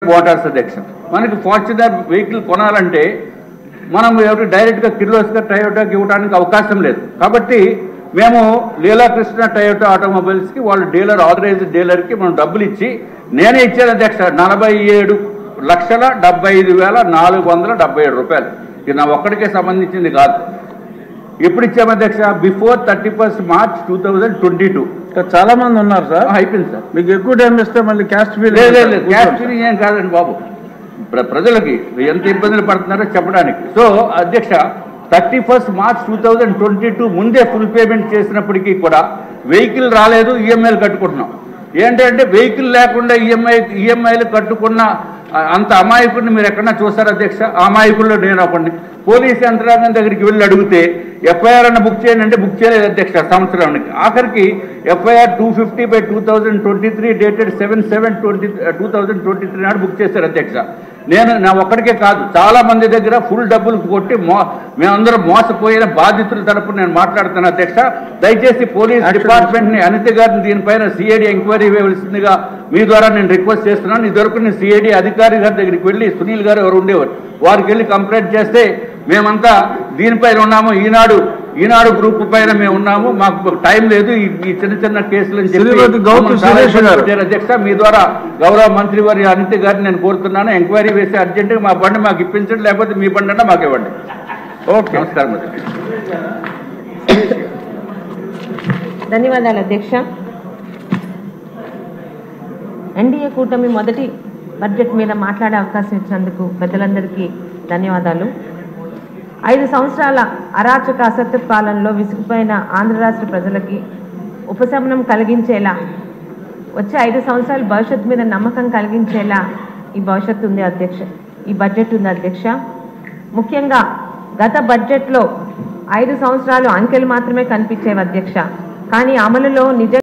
Motors అధ్యక్ష మనకి Fortuner vehicle కొనాలంటే మనం ఎవరు డైరెక్ట్గా కిర్లోస్కర్ టయోటాకి ఇవ్వడానికి అవకాశం లేదు. కాబట్టి మేము లీలాకృష్ణ టయోటా ఆటోమొబైల్స్కి వాళ్ళు డీలర్ ఆథరైజ్డ్ డీలర్కి మనం డబ్బులు ఇచ్చి నేనే ఇచ్చాను అధ్యక్ష. 47,75,477 రూపాయలు. ఇది నా ఒక్కడికే సంబంధించింది కాదు. ఎప్పుడు ఇచ్చాము అధ్యక్ష? Before 31 March 2022. చాలా మంది ఉన్నారు సార్. అయిపోయింది సార్. మీకు ఎక్కువ టైం ఇస్తే మళ్ళీ క్యాస్ట్ ఫీల్ క్యాస్ట్ ఫీలింగ్ ఏం కాదండి బాబు. ప్రజలకి ఎంత ఇబ్బందులు పడుతున్నారో చెప్పడానికి. సో అధ్యక్ష 31 మార్చ్ 2022 ముందే ఫుల్ పేమెంట్ చేసినప్పటికీ కూడా వెహికల్ రాలేదు, ఈఎంఐలు కట్టుకుంటున్నాం. ఏంటంటే వెహికల్ లేకుండా ఈఎంఐలు కట్టుకున్న అంత అమాయకుడిని మీరు ఎక్కడన్నా చూసారు అధ్యక్ష? అమాయకుల్లో నేను ఒకడిని. పోలీస్ యంత్రాంగం దగ్గరికి వెళ్ళి అడిగితే ఎఫ్ఐఆర్ అన్న బుక్ చేయండి అంటే బుక్ చేయలేదు అధ్యక్ష. సంవత్సరానికి ఆఖరికి ఎఫ్ఐఆర్ 250/2023 డేటెడ్ 7/7/2023 నాడు బుక్ చేశారు అధ్యక్ష. నేను నా ఒక్కడికే కాదు, చాలా మంది దగ్గర ఫుల్ డబ్బులు కొట్టి మేమందరం మోసపోయిన బాధితుల తరపున నేను మాట్లాడుతాను అధ్యక్ష. దయచేసి పోలీస్ డిపార్ట్మెంట్ని అనిత గారిని దీనిపైన సిఐడి ఎంక్వైరీ వేయవలసిందిగా మీ ద్వారా నేను రిక్వెస్ట్ చేస్తున్నాను. ఇదివరకు నేను సిఐడి అధికారి గారి దగ్గరికి వెళ్ళి సునీల్ గారు ఎవరు ఉండేవారు, వారికి వెళ్ళి కంప్లైంట్ చేస్తే మేమంతా దీనిపైన ఉన్నాము, ఈనాడు గ్రూప్ పైన మేము ఉన్నాము, మాకు టైం లేదు ఈ చిన్న చిన్న కేసులు అని చెప్పి అధ్యక్ష. మీ ద్వారా గౌరవ మంత్రి వారి అనిత గారిని నేను కోరుతున్నాను, ఎంక్వైరీ వేసి అర్జెంటుగా మా బండి మాకు ఇప్పించండి, లేకపోతే మీ బండి అన్నా మాకు ఇవ్వండి. ఓకే, నమస్కారం. ధన్యవాదాలు అధ్యక్ష. ఎన్డీఏ కూటమి మొదటి బడ్జెట్ మీద మాట్లాడే అవకాశం ఇచ్చినందుకు పెద్దలందరికీ ధన్యవాదాలు. 5 సంవత్సరాల అరాచక అసత్య పాలనలో విసిగిపోయిన ఆంధ్ర రాష్ట్ర ప్రజలకి ఉపశమనం కలిగించేలా, వచ్చే 5 సంవత్సరాల భవిష్యత్తు మీద నమ్మకం కలిగించేలా ఈ భవిష్యత్తు ఉంది అధ్యక్ష, ఈ బడ్జెట్ ఉంది అధ్యక్ష. ముఖ్యంగా గత బడ్జెట్లో 5 సంవత్సరాలు అంకెలు మాత్రమే కనిపించేవి అధ్యక్ష, కానీ అమలులో నిజ